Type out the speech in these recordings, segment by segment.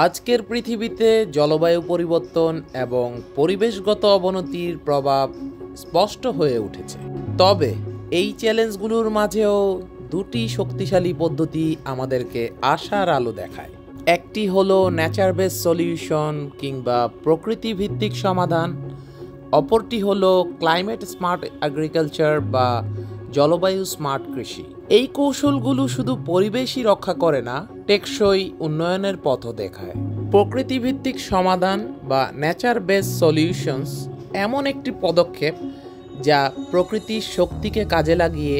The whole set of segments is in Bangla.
আজকের পৃথিবীতে জলবায়ু পরিবর্তন এবং পরিবেশগত অবনতির প্রভাব স্পষ্ট হয়ে উঠেছে। তবে এই চ্যালেঞ্জগুলোর মাঝেও দুটি শক্তিশালী পদ্ধতি আমাদেরকে আশার আলো দেখায়। একটি হলো নেচার বেস সলিউশন কিংবা প্রকৃতি ভিত্তিক সমাধান, অপরটি হলো ক্লাইমেট স্মার্ট এগ্রিকালচার বা জলবায়ু স্মার্ট কৃষি। এই কৌশলগুলো শুধু পরিবেশই রক্ষা করে না, টেকসই উন্নয়নের পথও দেখায়। প্রকৃতিভিত্তিক সমাধান বা নেচার বেস সলিউশনস এমন একটি পদক্ষেপ যা প্রকৃতির শক্তিকে কাজে লাগিয়ে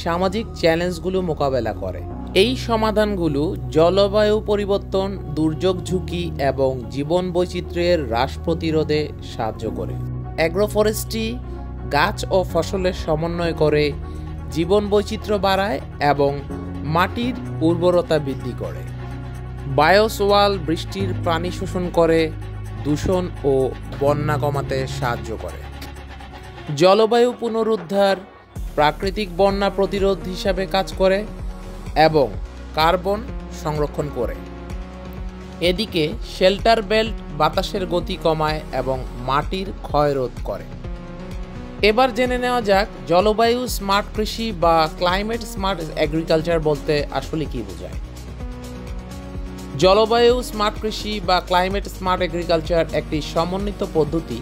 সামাজিক চ্যালেঞ্জগুলো মোকাবেলা করে। এই সমাধানগুলো জলবায়ু পরিবর্তন, দুর্যোগ ঝুঁকি এবং জীবন বৈচিত্র্যের হ্রাস প্রতিরোধে সাহায্য করে। অ্যাগ্রোফরেস্ট্রি গাছ ও ফসলের সমন্বয় করে, জীবন বৈচিত্র্য বাড়ায় এবং মাটির উর্বরতা বৃদ্ধি করে। বায়োসোয়াল বৃষ্টির পানি শোষণ করে, দূষণ ও বন্যা কমাতে সাহায্য করে। জলবায়ু পুনরুদ্ধার প্রাকৃতিক বন্যা প্রতিরোধ হিসাবে কাজ করে এবং কার্বন সংরক্ষণ করে। এদিকে শেল্টার বেল্ট বাতাসের গতি কমায় এবং মাটির ক্ষয় রোধ করে। এবার জেনে নেওয়া যাক জলবায়ু স্মার্ট কৃষি বা ক্লাইমেট স্মার্ট এগ্রিকালচার বলতে আসলে কি বোঝায়। জলবায়ু স্মার্ট কৃষি বা ক্লাইমেট স্মার্ট এগ্রিকালচার একটি সমন্বিত পদ্ধতি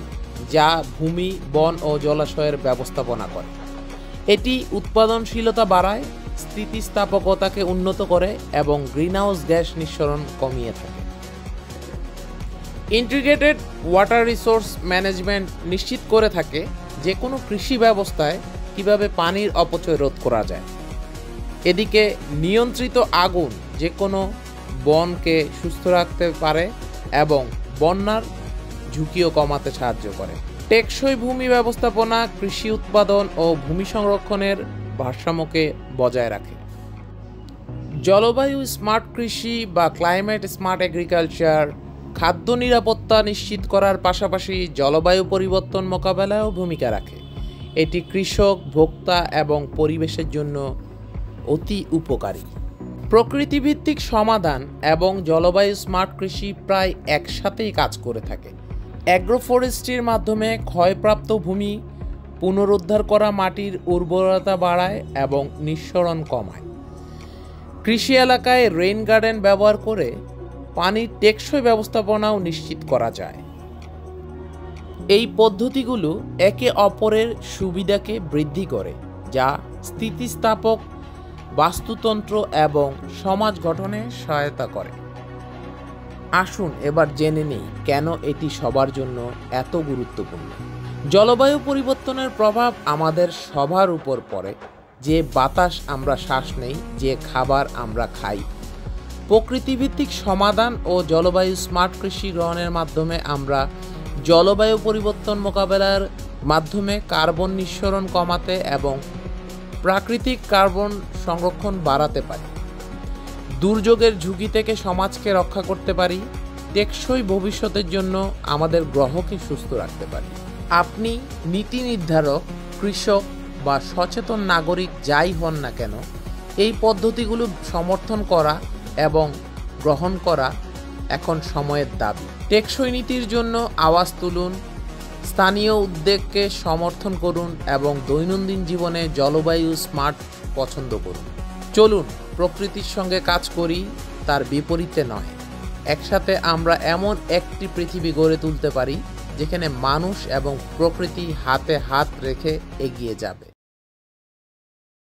যা ভূমি, বন ও জলাশয়ের ব্যবস্থাপনা করে। এটি উৎপাদনশীলতা বাড়ায়, স্থিতিস্থাপকতাকে উন্নত করে এবং গ্রিনহাউস গ্যাস নিঃসরণ কমিয়ে থাকে। ইন্টিগ্রেটেড ওয়াটার রিসোর্স ম্যানেজমেন্ট নিশ্চিত করে থাকে যে কোনো কৃষি ব্যবস্থায় কিভাবে পানির অপচয় রোধ করা যায়। এদিকে নিয়ন্ত্রিত আগুন যে কোনো বনকে সুস্থ রাখতে পারে এবং বন্যার ঝুঁকিও কমাতে সাহায্য করে। টেকসই ভূমি ব্যবস্থাপনা কৃষি উৎপাদন ও ভূমি সংরক্ষণের ভারসাম্যকে বজায় রাখে। জলবায়ু স্মার্ট কৃষি বা ক্লাইমেট স্মার্ট এগ্রিকালচার খাদ্য নিরাপত্তা নিশ্চিত করার পাশাপাশি জলবায়ু পরিবর্তন মোকাবেলায়ও ভূমিকা রাখে। এটি কৃষক, ভোক্তা এবং পরিবেশের জন্য অতি উপকারী। প্রকৃতিভিত্তিক সমাধান এবং জলবায়ু স্মার্ট কৃষি প্রায় একসাথেই কাজ করে থাকে। অ্যাগ্রোফরেস্ট্রির মাধ্যমে ক্ষয়প্রাপ্ত ভূমি পুনরুদ্ধার করা মাটির উর্বরতা বাড়ায় এবং নিঃসরণ কমায়। কৃষি এলাকায় রেইন গার্ডেন ব্যবহার করে পানির টেকসই ব্যবস্থাপনাও নিশ্চিত করা যায়। এই পদ্ধতিগুলো একে অপরের সুবিধাকে বৃদ্ধি করে, যা স্থিতিস্থাপক বাস্তুতন্ত্র এবং সমাজ গঠনে সহায়তা করে। আসুন এবার জেনে নেই কেন এটি সবার জন্য এত গুরুত্বপূর্ণ। জলবায়ু পরিবর্তনের প্রভাব আমাদের সবার উপর পড়ে। যে বাতাস আমরা শ্বাস নেই, যে খাবার আমরা খাই। প্রকৃতিভিত্তিক সমাধান ও জলবায়ু স্মার্ট কৃষি গ্রহণের মাধ্যমে আমরা জলবায়ু পরিবর্তন মোকাবেলার মাধ্যমে কার্বন নিঃসরণ কমাতে এবং প্রাকৃতিক কার্বন সংরক্ষণ বাড়াতে পারি। দুর্যোগের ঝুঁকি থেকে সমাজকে রক্ষা করতে পারি। টেকসই ভবিষ্যতের জন্য আমাদের গ্রহকে সুস্থ রাখতে পারি। আপনি নীতি নির্ধারক, কৃষক বা সচেতন নাগরিক যাই হন না কেন, এই পদ্ধতিগুলো সমর্থন করা এবং গ্রহণ করা এখন সময়ের দাবি। টেকসই নীতির জন্য আওয়াজ তুলুন, স্থানীয় উদ্যোগকে সমর্থন করুন এবং দৈনন্দিন জীবনে জলবায়ু স্মার্ট পছন্দ করুন। চলুন প্রকৃতির সঙ্গে কাজ করি, তার বিপরীতে নয়। একসাথে আমরা এমন একটি পৃথিবী গড়ে তুলতে পারি যেখানে মানুষ এবং প্রকৃতি হাতে হাত রেখে এগিয়ে যাবে।